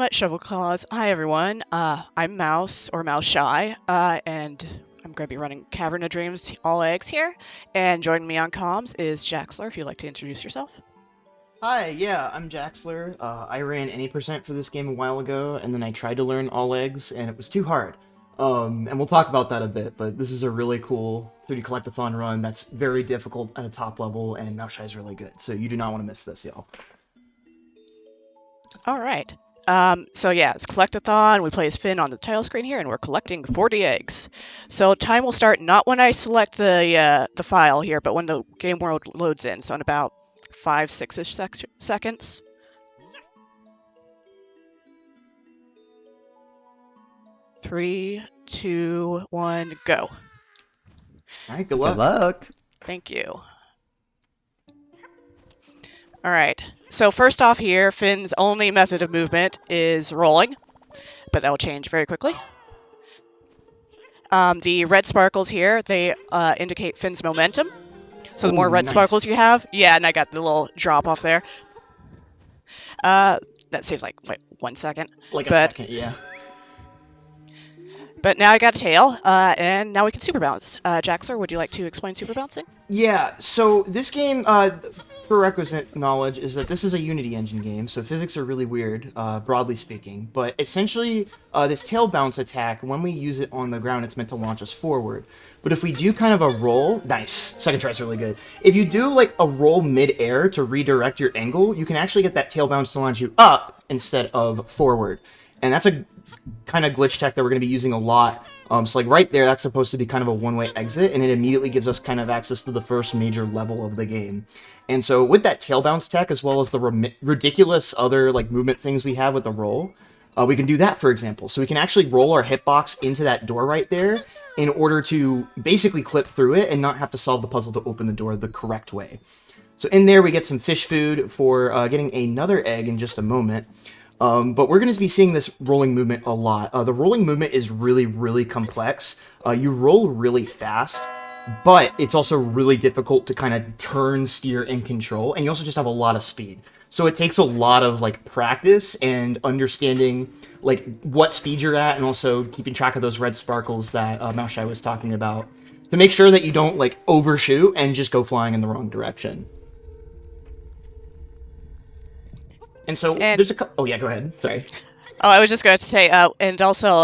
much, Shovel Claws. Hi, everyone. I'm Mouse, or Mouseshy, and I'm going to be running Cavern of Dreams All Eggs here. And joining me on comms is Jaxler, if you'd like to introduce yourself. Hi, yeah, I'm Jaxler. I ran any percent for this game a while ago, and then I tried to learn all eggs, and it was too hard. And we'll talk about that a bit, but this is a really cool 3D Collectathon run that's very difficult at a top level, and Mouseshy is really good, so you do not want to miss this, y'all. All right. So yeah, it's Collectathon. We play as Finn on the title screen here, and we're collecting 40 eggs. So time will start not when I select the file here, but when the game world loads in. So in about 5-6-ish seconds. Three, two, one, go. All right, good Good luck. luck. Thank you. All right. So first off here, Finn's only method of movement is rolling, but that will change very quickly. The red sparkles here, they indicate Finn's momentum. So the more red nice. sparkles you have, yeah, and I got the little drop off there. That saves like 1 second. Like a second, yeah. But now I got a tail, and now we can super bounce. Jaxler, would you like to explain super bouncing? Yeah, so this game, prerequisite knowledge is that this is a Unity engine game, so physics are really weird, broadly speaking. But essentially, this tail bounce attack, when we use it on the ground, it's meant to launch us forward. But if we do kind of a roll, nice, second try's really good. If you do like a roll mid-air to redirect your angle, you can actually get that tail bounce to launch you up instead of forward. And that's a kind of glitch tech that we're going to be using a lot. So like right there, that's supposed to be kind of a one-way exit, and it immediately gives us kind of access to the first major level of the game. And so with that tail bounce tech, as well as the ridiculous other like movement things we have with the roll, we can do that, for example. So we can actually roll our hitbox into that door right there in order to basically clip through it and not have to solve the puzzle to open the door the correct way. So in there, we get some fish food for getting another egg in just a moment. But we're going to be seeing this rolling movement a lot. The rolling movement is really, really complex. You roll really fast, but it's also really difficult to kind of turn, steer, and control. And you also just have a lot of speed. So it takes a lot of like practice and understanding like what speed you're at, and also keeping track of those red sparkles that Mouseshy was talking about to make sure that you don't like overshoot and just go flying in the wrong direction. And so there's a couple... Oh, yeah, go ahead. Sorry. Oh, I was just going to say, and also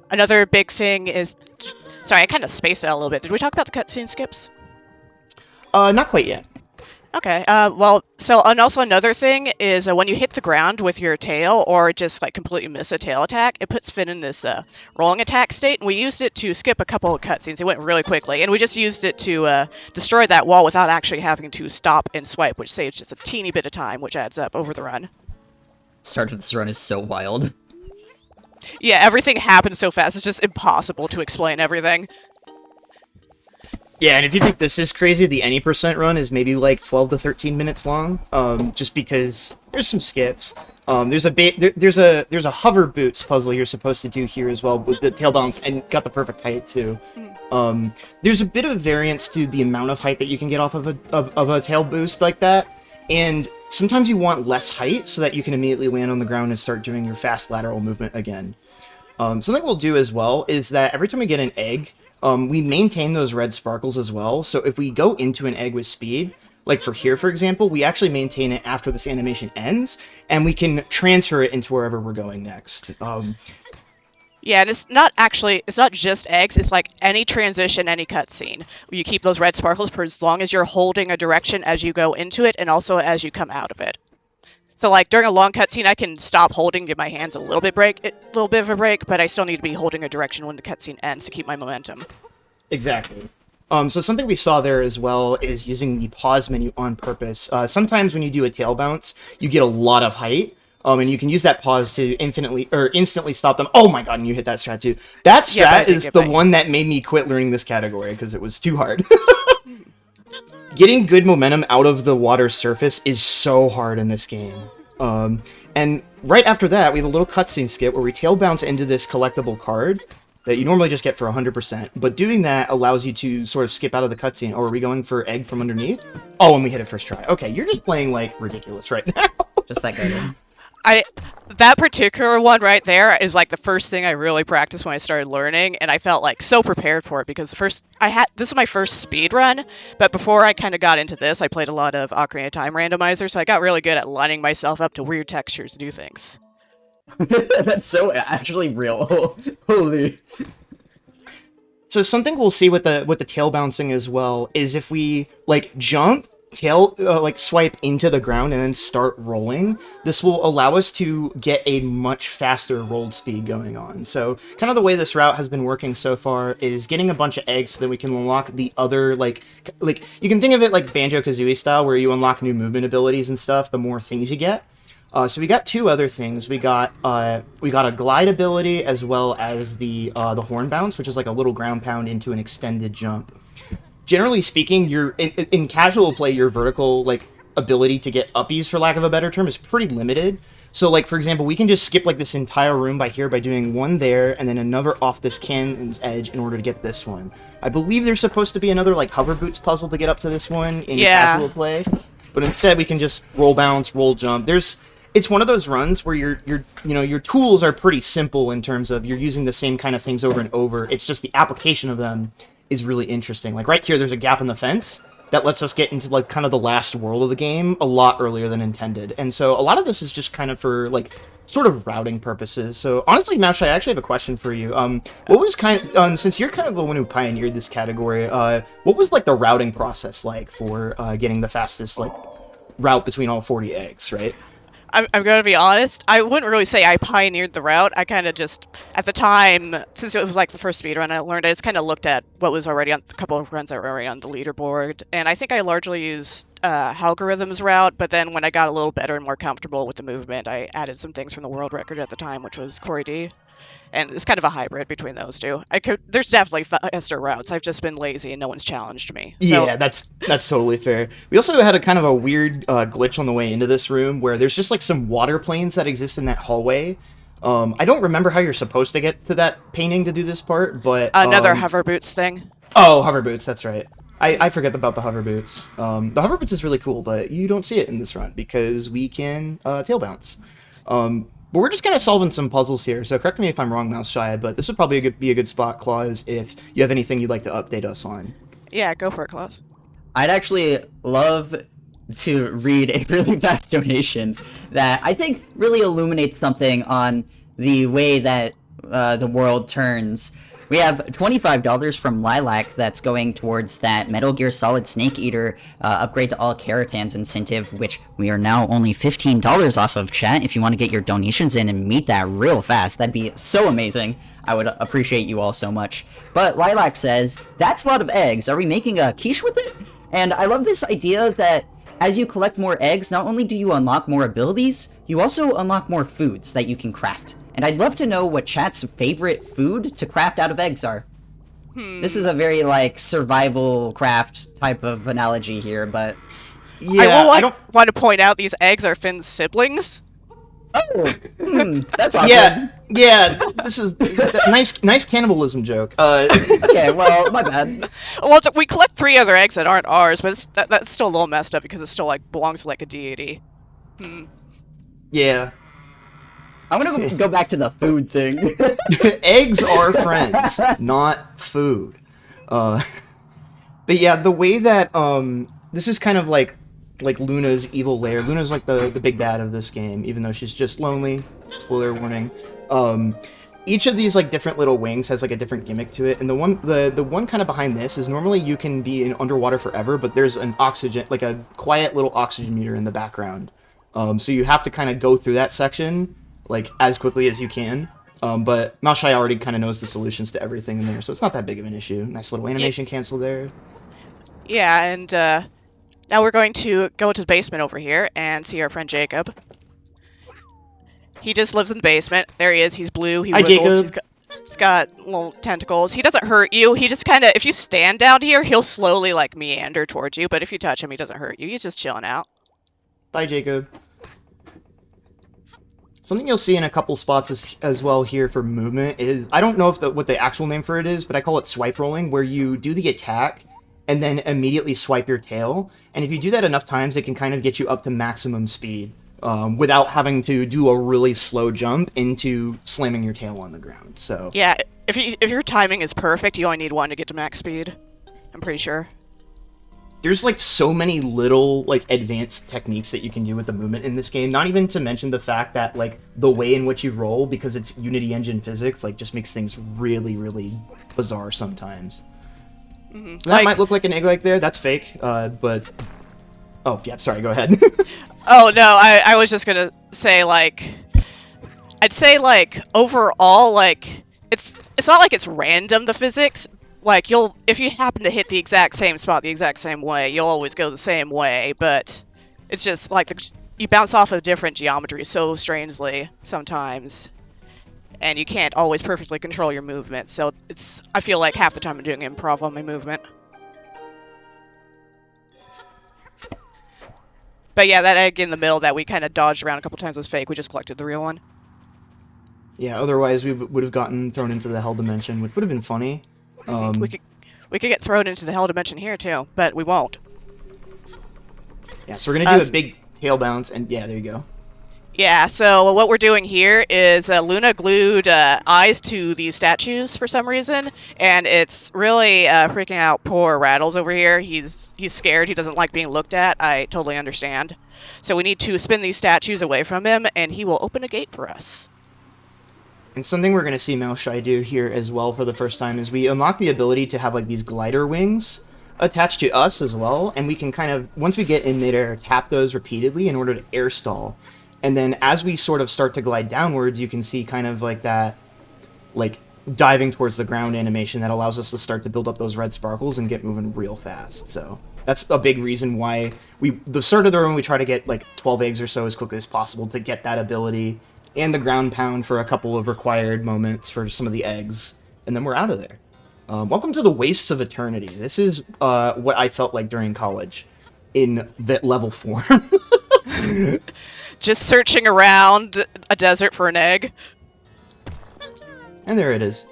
another big thing is... Sorry, I kind of spaced out a little bit. Did we talk about the cutscene skips? Not quite yet. Okay, well, so, and also another thing is when you hit the ground with your tail, or just, like, completely miss a tail attack, it puts Finn in this rolling attack state, and we used it to skip a couple of cutscenes. It went really quickly, and we just used it to destroy that wall without actually having to stop and swipe, which saves just a teeny bit of time, which adds up over the run. Start of this run is so wild. Yeah, everything happens so fast, it's just impossible to explain everything. Yeah, and if you think this is crazy, the any percent run is maybe like 12 to 13 minutes long, just because there's some skips. There's a hover boots puzzle you're supposed to do here as well with the tail bounce, and got the perfect height too. There's a bit of variance to the amount of height that you can get off of a tail boost like that, and sometimes you want less height so that you can immediately land on the ground and start doing your fast lateral movement again. Something we'll do as well is that every time we get an egg, we maintain those red sparkles as well. So if we go into an egg with speed, like for here, for example, we actually maintain it after this animation ends, and we can transfer it into wherever we're going next. Yeah, and it's not just eggs, it's like any transition, any cutscene. You keep those red sparkles for as long as you're holding a direction as you go into it, and also as you come out of it. So, like, during a long cutscene, I can stop holding, give my hands a little bit of a break, but I still need to be holding a direction when the cutscene ends to keep my momentum. Exactly. So something we saw there as well is using the pause menu on purpose. Sometimes when you do a tail bounce, you get a lot of height, and you can use that pause to instantly stop them. Oh my god, and you hit that strat too. That strat is the one that made me quit learning this category, because it was too hard. Getting good momentum out of the water surface is so hard in this game. And right after that, we have a little cutscene skip where we tail bounce into this collectible card that you normally just get for 100%. But doing that allows you to sort of skip out of the cutscene. Oh, are we going for egg from underneath? Oh, and we hit it first try. Okay, you're just playing, like, ridiculous right now. Just that guy. That particular one right there is like the first thing I really practiced when I started learning, and I felt like so prepared for it because this is my first speed run, but before I kind of got into this, I played a lot of Ocarina of Time Randomizer, so I got really good at lining myself up to weird textures to do things. That's so actually real. Holy. So something we'll see with the tail bouncing as well is if we like jump, tail like swipe into the ground and then start rolling, this will allow us to get a much faster roll speed going on. So kind of the way this route has been working so far is getting a bunch of eggs so that we can unlock the other like you can think of it like Banjo-Kazooie style where you unlock new movement abilities and stuff the more things you get. So we got two other things. We got a glide ability as well as the horn bounce, which is like a little ground pound into an extended jump. Generally speaking, in casual play, your vertical like ability to get uppies, for lack of a better term, is pretty limited. So like for example, we can just skip like this entire room by doing one there and then another off this cannon's edge in order to get this one. I believe there's supposed to be another like hover boots puzzle to get up to this one in casual play, but instead we can just roll bounce, roll jump. It's one of those runs where your tools are pretty simple in terms of you're using the same kind of things over and over. It's just the application of them is really interesting. Like right here, there's a gap in the fence that lets us get into like kind of the last world of the game a lot earlier than intended. And so a lot of this is just kind of for like sort of routing purposes. So honestly, Mouseshy, I actually have a question for you. What was since you're kind of the one who pioneered this category, what was like the routing process like for getting the fastest like route between all 40 eggs, right? I'm going to be honest. I wouldn't really say I pioneered the route. I kind of just, at the time, since it was like the first speedrun I learned, I just kind of looked at what was already on a couple of runs that were already on the leaderboard. And I think I largely used Algorithm's route, but then when I got a little better and more comfortable with the movement, I added some things from the world record at the time, which was Corey D. And it's kind of a hybrid between those two. There's definitely faster routes. I've just been lazy and no one's challenged me. So. Yeah, that's totally fair. We also had a kind of a weird glitch on the way into this room where there's just like some water planes that exist in that hallway. I don't remember how you're supposed to get to that painting to do this part, but Another hover boots thing. Oh, hover boots, that's right. I forget about the hover boots. The hover boots is really cool, but you don't see it in this run because we can tail bounce. But we're just kind of solving some puzzles here, so correct me if I'm wrong, Mouseshy, but this would probably be a good spot, Claus, if you have anything you'd like to update us on. Yeah, go for it, Claus. I'd actually love to read a really fast donation that I think really illuminates something on the way that the world turns. We have $25 from Lilac that's going towards that Metal Gear Solid Snake Eater upgrade to all Karatans incentive, which we are now only $15 off of, chat. If you want to get your donations in and meet that real fast, that'd be so amazing. I would appreciate you all so much. But Lilac says, that's a lot of eggs. Are we making a quiche with it? And I love this idea that as you collect more eggs, not only do you unlock more abilities, you also unlock more foods that you can craft. And I'd love to know what chat's favorite food to craft out of eggs are. This is a very, like, survival craft type of analogy here, but... Yeah, I don't want to point out these eggs are Finn's siblings. Oh, that's awkward. Yeah, this is a nice cannibalism joke. Okay, well, my bad. Well, we collect 3 other eggs that aren't ours, but that's still a little messed up because it still, like, belongs to, like, a deity. Yeah. I'm gonna go back to the food thing. Eggs are friends, not food. But yeah, the way that this is kind of like Luna's evil lair. Luna's like the big bad of this game, even though she's just lonely. Spoiler warning. Each of these like different little wings has like a different gimmick to it, and the one kind of behind this is normally you can be in underwater forever, but there's an oxygen, like a quiet little oxygen meter in the background. So you have to kind of go through that section like as quickly as you can. But Mouseshy already kind of knows the solutions to everything in there, so it's not that big of an issue. Nice little animation cancel there. Yeah, and now we're going to go into the basement over here and see our friend Jacob. He just lives in the basement. There he is. He's blue. He wiggles. He's got little tentacles. He doesn't hurt you. He just kind of, if you stand down here, he'll slowly like meander towards you. But if you touch him, he doesn't hurt you. He's just chilling out. Bye, Jacob. Something you'll see in a couple spots as well here for movement is, I don't know if what the actual name for it is, but I call it swipe rolling, where you do the attack and then immediately swipe your tail. And if you do that enough times, it can kind of get you up to maximum speed. without having to do a really slow jump into slamming your tail on the ground. So Yeah, if your timing is perfect, you only need one to get to max speed. I'm pretty sure. there's like so many little like advanced techniques that you can do with the movement in this game. Not even to mention the fact that like the way in which you roll, because it's Unity engine physics, like just makes things really, really bizarre sometimes. Mm-hmm. So that might look like an egg like there. That's fake. But oh yeah, sorry. Go ahead. Oh no, I was just gonna say like, I'd say like overall like it's not like it's random, the physics. Like if you happen to hit the exact same spot the exact same way, you'll always go the same way. But it's just like you bounce off of different geometry so strangely sometimes, and you can't always perfectly control your movement. So I feel like half the time I'm doing improv on my movement. But yeah, that egg in the middle that we kind of dodged around a couple times was fake. We just collected the real one. Yeah. Otherwise, we would have gotten thrown into the hell dimension, which would have been funny. We could get thrown into the hell dimension here too, but we won't. Yeah. So we're gonna do a big tail bounce, and yeah, there you go. Yeah, so what we're doing here is Luna glued eyes to these statues for some reason, and it's really freaking out poor Rattles over here. He's scared. He doesn't like being looked at. I totally understand. So we need to spin these statues away from him, and he will open a gate for us. And something we're going to see Mouseshy do here as well for the first time is we unlock the ability to have like these glider wings attached to us as well, and we can kind of, once we get in midair, tap those repeatedly in order to air stall. And then as we sort of start to glide downwards, you can see kind of like that, like diving towards the ground animation that allows us to start to build up those red sparkles and get moving real fast. So that's a big reason why the start of the run, we try to get like 12 eggs or so as quickly as possible to get that ability and the ground pound for a couple of required moments for some of the eggs. And then we're out of there. Welcome to the Wastes of Eternity. This is what I felt like during college in that level form. Just searching around a desert for an egg. And there it is.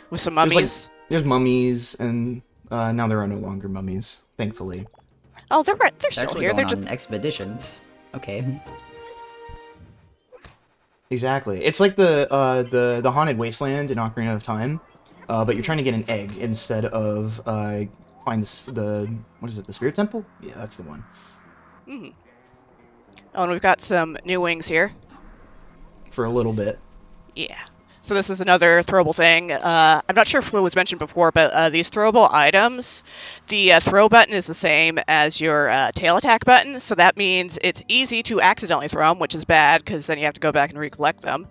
With some mummies. There's mummies, and now there are no longer mummies, thankfully. Oh, they're still Actually here. going They're on expeditions. Okay. Exactly. It's like the haunted wasteland in Ocarina of Time, but you're trying to get an egg instead of find what is it, the Spirit Temple? Yeah, that's the one. Mm-hmm. Oh, and we've got some new wings here. For a little bit. Yeah. So this is another throwable thing. I'm not sure if it was mentioned before, but these throwable items, the throw button is the same as your tail attack button, so that means it's easy to accidentally throw them, which is bad, because then you have to go back and recollect them.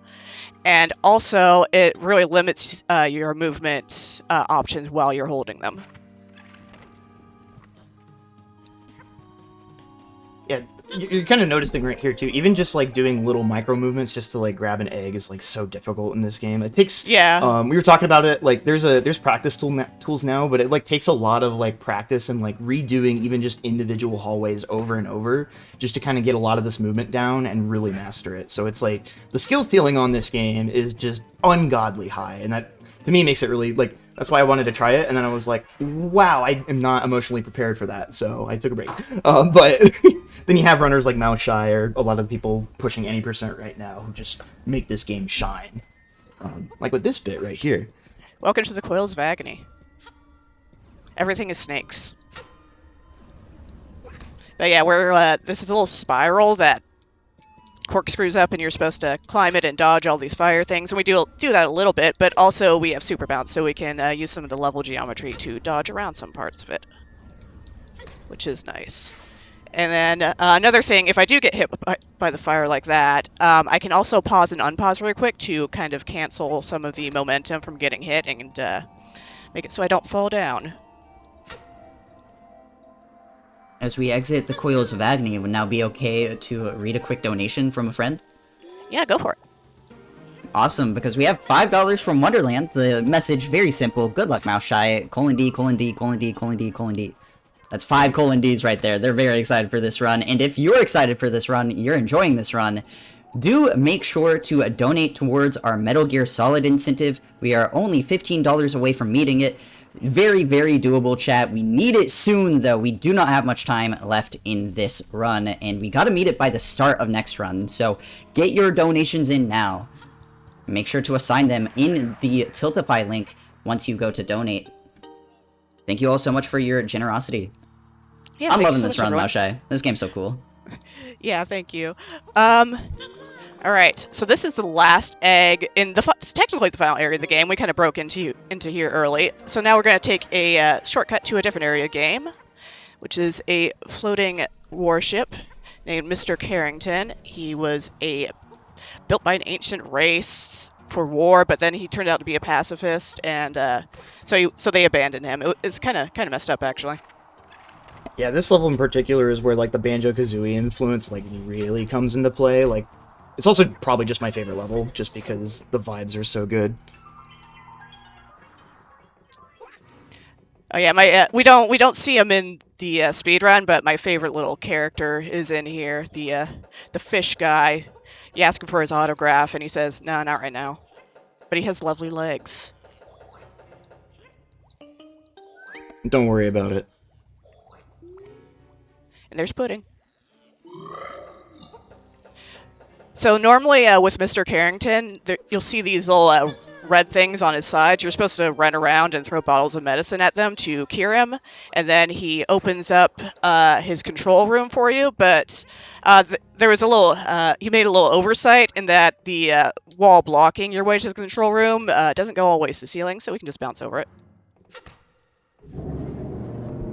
And also, it really limits your movement options while you're holding them. Yeah, you're kind of noticing right here too. Even just like doing little micro movements just to like grab an egg is like so difficult in this game. It takes we were talking about it, like there's practice tools now, but it like takes a lot of like practice and like redoing even just individual hallways over and over just to kind of get a lot of this movement down and really master it. So it's like the skill ceiling on this game is just ungodly high, and that to me makes it really like, that's why I wanted to try it, and then I was like, wow, I am not emotionally prepared for that, so I took a break. But then you have runners like Mouseshy or a lot of people pushing any percent right now who just make this game shine. Like with this bit right here. Welcome to the Coils of Agony. Everything is snakes. But yeah, this is a little spiral that corkscrews up, and you're supposed to climb it and dodge all these fire things, and we do that a little bit, but also we have super bounce, so we can use some of the level geometry to dodge around some parts of it, which is nice. And then another thing, if I do get hit by the fire like that, I can also pause and unpause really quick to kind of cancel some of the momentum from getting hit and make it so I don't fall down. As we exit the Coils of Agony, it would now be okay to read a quick donation from a friend? Yeah, go for it. Awesome, because we have $5 from Wonderland. The message, very simple. Good luck, Mouseshy. $D, $D, $D, $D. That's 5 Ds right there. They're very excited for this run. And if you're excited for this run, you're enjoying this run, do make sure to donate towards our Metal Gear Solid incentive. We are only $15 away from meeting it. Very, very doable, chat. We need it soon, though. We do not have much time left in this run, and we gotta meet it by the start of next run. So get your donations in now. Make sure to assign them in the Tiltify link once you go to donate. Thank you all so much for your generosity. Yeah, I'm thanks loving so this much, run, everyone. Mouseshy. This game's so cool. Yeah, thank you. All right, so this is the last egg in the it's technically the final area of the game. We kind of broke into here early, so now we're going to take a shortcut to a different area of the game, which is a floating warship named Mr. Carrington. He was built by an ancient race for war, but then he turned out to be a pacifist, and so they abandoned him. It's kind of messed up, actually. Yeah, this level in particular is where like the Banjo-Kazooie influence like really comes into play. Like, it's also probably just my favorite level, just because the vibes are so good. Oh yeah, my we don't see him in the speedrun, but my favorite little character is in here. The fish guy. You ask him for his autograph, and he says, "No, not right now." But he has lovely legs. Don't worry about it. And there's Pudding. So normally with Mr. Carrington, you'll see these little red things on his sides. You're supposed to run around and throw bottles of medicine at them to cure him, and then he opens up his control room for you. But there was he made a little oversight in that the wall blocking your way to the control room doesn't go all the way to the ceiling, so we can just bounce over it.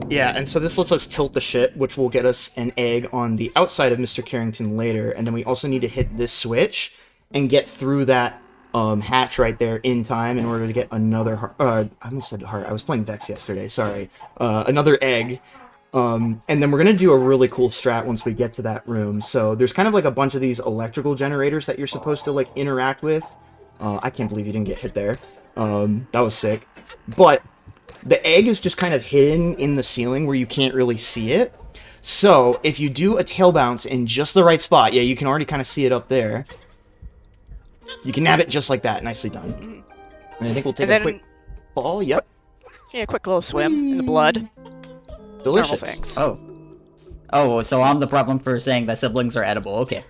Yeah, and so this lets us tilt the ship, which will get us an egg on the outside of Mr. Carrington later, and then we also need to hit this switch and get through that hatch right there in time in order to get another I almost said heart. I was playing Vex yesterday, sorry. Another egg. And then we're going to do a really cool strat once we get to that room. So there's kind of like a bunch of these electrical generators that you're supposed to like interact with. I can't believe you didn't get hit there. That was sick. But the egg is just kind of hidden in the ceiling where you can't really see it. So if you do a tail bounce in just the right spot, yeah, you can already kind of see it up there. You can nab it just like that. Nicely done. And I think we'll take a quick fall. Yep. Yeah, a quick little swim in the blood. Delicious. Normal things. Oh, so I'm the problem for saying that siblings are edible. Okay.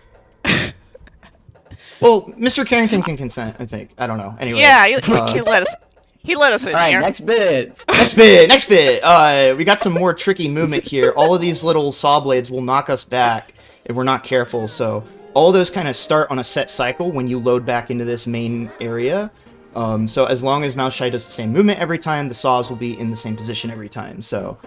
Well, Mr. Carrington can consent, I think. I don't know. Anyway. Yeah, he let us. He let us in All right, here. next bit. Next bit. We got some more tricky movement here. All of these little saw blades will knock us back if we're not careful. So all those kind of start on a set cycle when you load back into this main area. So as long as Mouseshy does the same movement every time, the saws will be in the same position every time. So.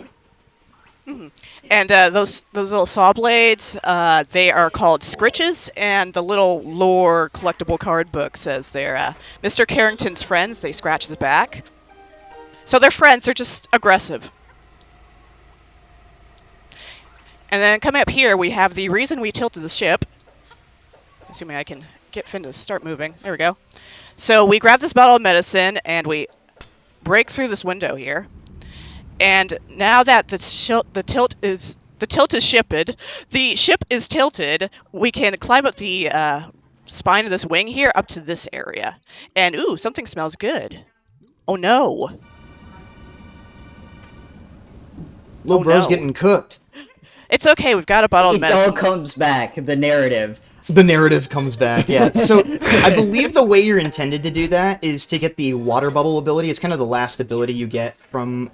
And those little saw blades, they are called scritches, and the little lore collectible card book says they're Mr. Carrington's friends. They scratch his back. So they're friends, they're just aggressive. And then coming up here, we have the reason we tilted the ship. Assuming I can get Finn to start moving. There we go. So we grab this bottle of medicine, and we break through this window here. And now that the ship is tilted, we can climb up the spine of this wing here up to this area. And ooh, something smells good. Oh no. Little bro's getting cooked. It's okay, we've got a bottle of medicine. It all comes back, the narrative. The narrative comes back, yeah. So I believe the way you're intended to do that is to get the water bubble ability. It's kind of the last ability you get from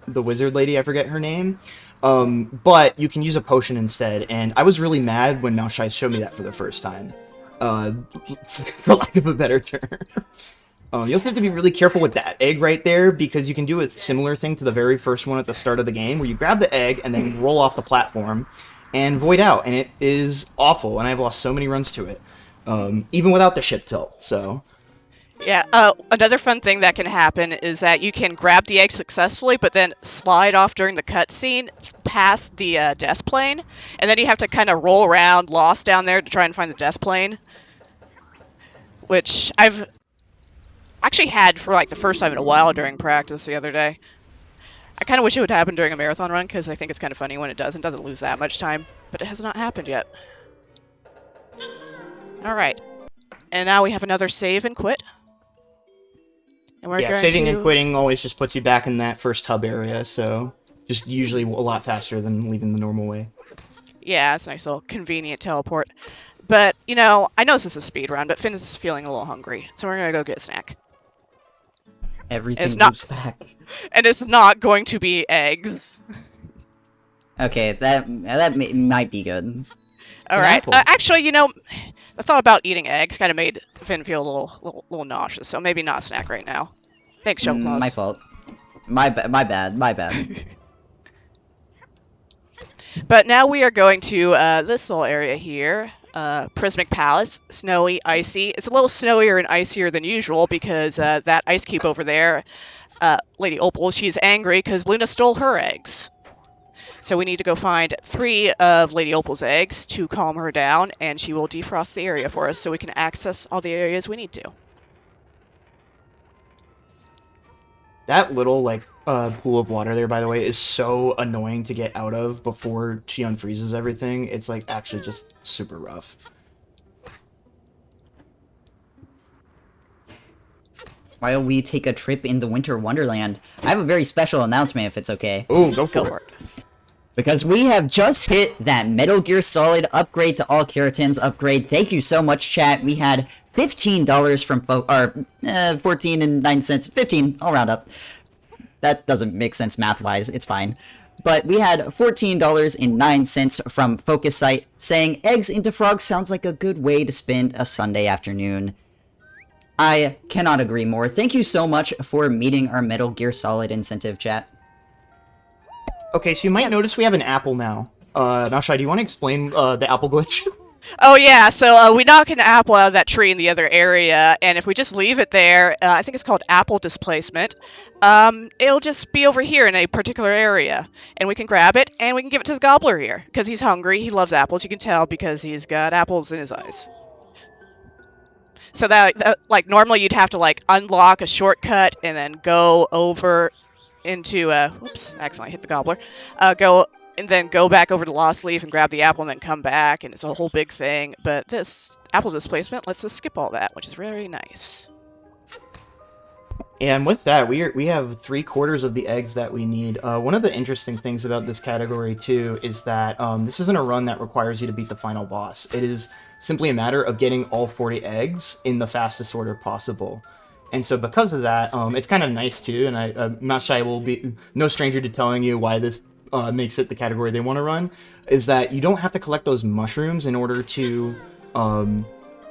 the wizard lady. I forget her name. But you can use a potion instead. And I was really mad when Mouseshy showed me that for the first time. For lack of a better term. You also have to be really careful with that egg right there, because you can do a similar thing to the very first one at the start of the game, where you grab the egg and then roll off the platform and void out, and it is awful, and I've lost so many runs to it, even without the ship tilt, so. Yeah, another fun thing that can happen is that you can grab the egg successfully, but then slide off during the cutscene past the death plane, and then you have to kind of roll around lost down there to try and find the death plane, which I've actually had for like the first time in a while during practice the other day. I kind of wish it would happen during a marathon run, because I think it's kind of funny when it does and doesn't lose that much time, but it has not happened yet. Alright, and now we have another save and quit. And we're Yeah, going saving to... and quitting always just puts you back in that first hub area, so just usually a lot faster than leaving the normal way. Yeah, it's a nice little convenient teleport. But, you know, I know this is a speed run, but Finn is feeling a little hungry, so we're gonna go get a snack. Everything It's not- loops back. And it's not going to be eggs. Okay, that might be good. Alright, apple. actually, you know, the thought about eating eggs kind of made Finn feel a little nauseous, so maybe not a snack right now. Thanks, Shovel Claws. My fault. My bad. But now we are going to this little area here, Prismic Palace, snowy, icy. It's a little snowier and icier than usual because that ice cube over there, Lady Opal, she's angry because Luna stole her eggs. So we need to go find 3 of Lady Opal's eggs to calm her down, and she will defrost the area for us so we can access all the areas we need to. That little, like, pool of water there, by the way, is so annoying to get out of before she unfreezes everything. It's, like, actually just super rough. While we take a trip in the Winter Wonderland, I have a very special announcement if it's okay. Oh, go for it. Because we have just hit that Metal Gear Solid upgrade to all keratins upgrade. Thank you so much, chat. We had $15 from 14 and 9 cents. 15, I'll round up. That doesn't make sense math-wise. It's fine. But we had $14.09 from Focus Site saying eggs into frogs sounds like a good way to spend a Sunday afternoon. I cannot agree more. Thank you so much for meeting our Metal Gear Solid incentive, chat. Okay, so you might notice we have an apple now. Mouseshy, do you want to explain the apple glitch? Oh yeah, so we knock an apple out of that tree in the other area, and if we just leave it there, I think it's called apple displacement, it'll just be over here in a particular area, and we can grab it, and we can give it to the gobbler here, because he's hungry, he loves apples, you can tell because he's got apples in his eyes. So that like, normally you'd have to, like, unlock a shortcut, and then go over into, whoops, accidentally hit the gobbler, and then go back over to Lost Leaf and grab the apple and then come back, and it's a whole big thing. But this apple displacement lets us skip all that, which is very nice. And with that, we have 3/4 of the eggs that we need. One of the interesting things about this category, too, is that this isn't a run that requires you to beat the final boss. It is simply a matter of getting all 40 eggs in the fastest order possible. And so because of that, it's kind of nice, too, and Mouseshy will be no stranger to telling you why this makes it the category they want to run, is that you don't have to collect those mushrooms in order to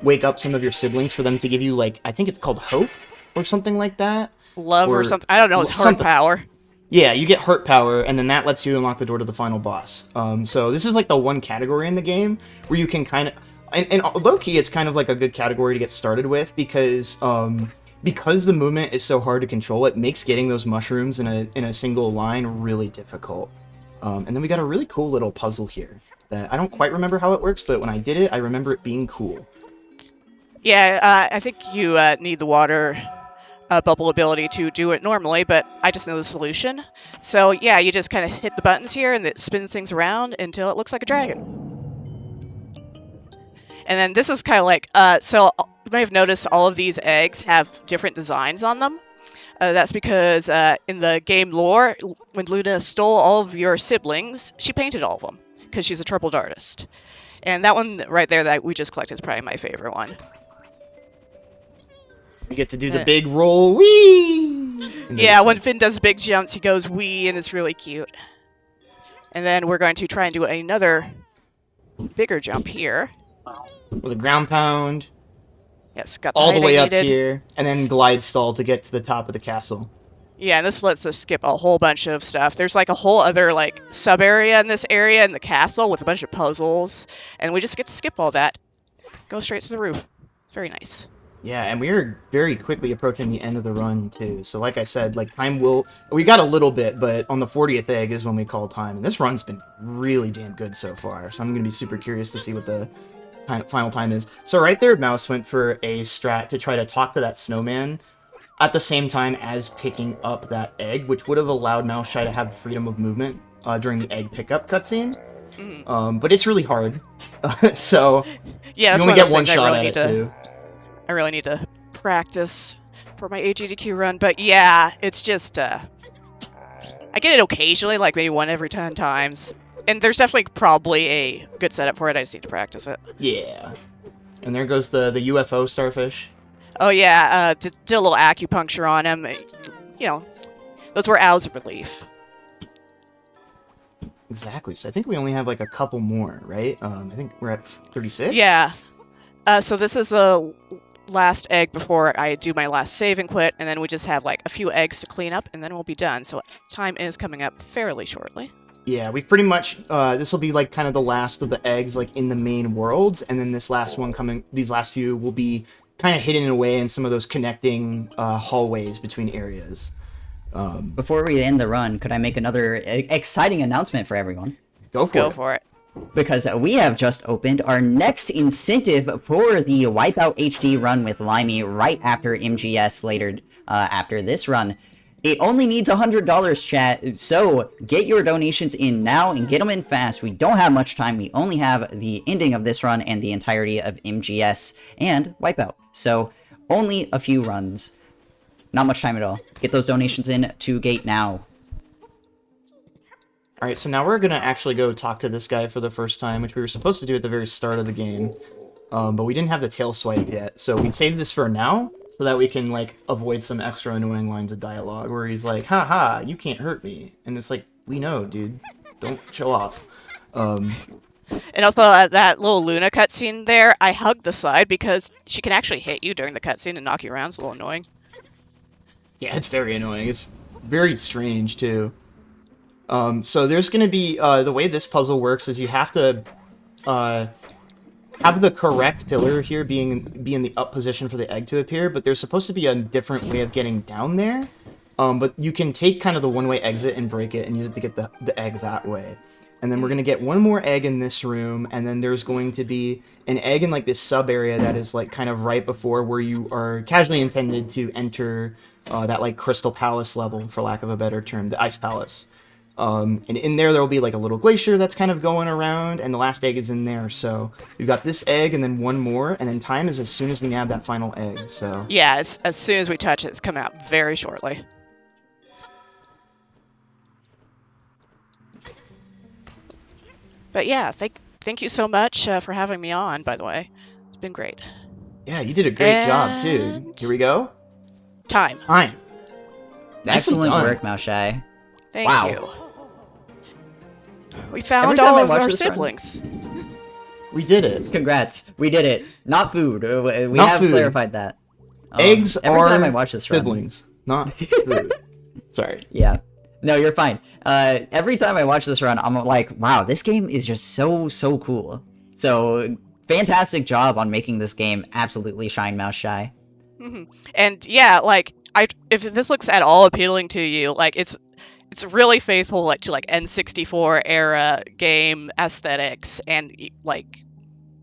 wake up some of your siblings for them to give you, like, I think it's called hope or something like that. Love or something. I don't know, it's heart something. power. Yeah, you get heart power, and then that lets you unlock the door to the final boss. So this is like the one category in the game where you can kind of... And low-key, it's kind of like a good category to get started with because the movement is so hard to control, it makes getting those mushrooms in a single line really difficult. And then we got a really cool little puzzle here that I don't quite remember how it works, but when I did it, I remember it being cool. Yeah, I think you need the water bubble ability to do it normally, but I just know the solution. So yeah, you just kind of hit the buttons here and it spins things around until it looks like a dragon. And then this is kind of like, so you may have noticed all of these eggs have different designs on them. That's because in the game lore, when Luna stole all of your siblings, she painted all of them, because she's a troubled artist. And that one right there that we just collected is probably my favorite one. You get to do the big roll, whee! Yeah, when Finn does big jumps, he goes wee, and it's really cute. And then we're going to try and do another bigger jump here. With a ground pound. Yes, got all the way up needed. here, and then glide stall to get to the top of the castle. Yeah, and this lets us skip a whole bunch of stuff. There's like a whole other like sub area in this area in the castle with a bunch of puzzles, and we just get to skip all that. Go straight to the roof. It's very nice. Yeah, and we are very quickly approaching the end of the run too. So like I said, like we got a little bit, but on the 40th egg is when we call time. And this run's been really damn good so far. So I'm gonna be super curious to see what the final time is. So right there, Mouse went for a strat to try to talk to that snowman at the same time as picking up that egg, which would have allowed Mouseshy to have freedom of movement during the egg pickup cutscene. But it's really hard, so yeah, you only get one shot at it too. I really need to practice for my AGDQ run. But yeah, it's just I get it occasionally, like maybe one every 10 times. And there's definitely probably a good setup for it. I just need to practice it. Yeah. And there goes the UFO starfish. Oh yeah, did a little acupuncture on him. You know, those were hours of relief. Exactly. So I think we only have like a couple more, right? I think we're at 36. Yeah. So this is the last egg before I do my last save and quit, and then we just have like a few eggs to clean up, and then we'll be done. So time is coming up fairly shortly. Yeah, we've pretty much, this will be like kind of the last of the eggs like in the main worlds, and then this last one coming, these last few will be kind of hidden away in some of those connecting hallways between areas. Before we end the run, could I make another exciting announcement for everyone? Go for Go it. for it. Because we have just opened our next incentive for the Wipeout HD run with Limey right after MGS later after this run. It only needs $100, chat, so get your donations in now and get them in fast. We don't have much time. We only have the ending of this run and the entirety of MGS and Wipeout. So only a few runs. Not much time at all. Get those donations in to Gate now. All right, so now we're gonna actually go talk to this guy for the first time, which we were supposed to do at the very start of the game, but we didn't have the tail swipe yet. So we saved this for now, so that we can like avoid some extra annoying lines of dialogue where he's like, "Ha ha, you can't hurt me," and it's like, we know, dude, don't show off. And also that little Luna cutscene there, I hugged the side because she can actually hit you during the cutscene and knock you around. It's a little annoying. Yeah, it's very annoying. It's very strange too. So there's going to be, the way this puzzle works is you have to have the correct pillar here be in the up position for the egg to appear, but there's supposed to be a different way of getting down there. But you can take kind of the one-way exit and break it and use it to get the egg that way. And then we're going to get one more egg in this room, and then there's going to be an egg in like this sub area that is like kind of right before where you are casually intended to enter that like Crystal Palace level, for lack of a better term, the Ice Palace. And in there will be like a little glacier that's kind of going around, and the last egg is in there. So we've got this egg and then one more, and then time is as soon as we nab that final egg. So Yeah, as soon as we touch it, it's coming out very shortly. But yeah, thank you so much for having me on, by the way. It's been great. yeah, you did a great job too. And- Here we go. Time. Time. Nicely Excellent done. work, Mouseshy. Thank Wow. you. We found Every time all I of watch our this run- siblings. We did it. Congrats. We did it. Not food. We Not have food. clarified that. Eggs every are time I watch this run, siblings, not food. Sorry. Yeah. No, you're fine. Every time I watch this run, I'm like, wow, this game is just so cool. So, fantastic job on making this game absolutely shine Mouseshy. And yeah, like if this looks at all appealing to you, like it's really faithful like to like N64 era game aesthetics and like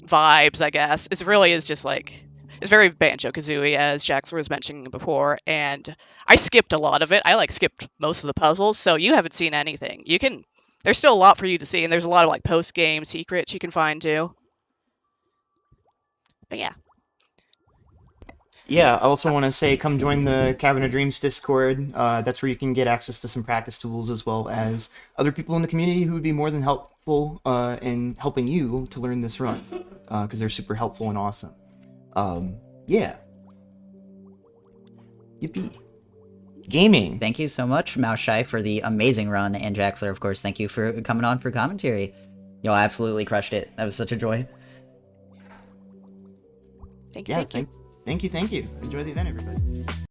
vibes, I guess. It really is just like it's very Banjo-Kazooie, as Jax was mentioning before, and I skipped a lot of it. I like skipped most of the puzzles, so you haven't seen anything. There's still a lot for you to see, and there's a lot of like post-game secrets you can find too. But yeah. Yeah, I also want to say come join the Cavern of Dreams Discord. That's where you can get access to some practice tools as well as other people in the community who would be more than helpful in helping you to learn this run, because they're super helpful and awesome. Yeah. Yippee. Gaming. Thank you so much, Mouseshy, for the amazing run, and Jaxler, of course, thank you for coming on for commentary. Y'all absolutely crushed it. That was such a joy. Thank you. Yeah, thank you. Enjoy the event, everybody.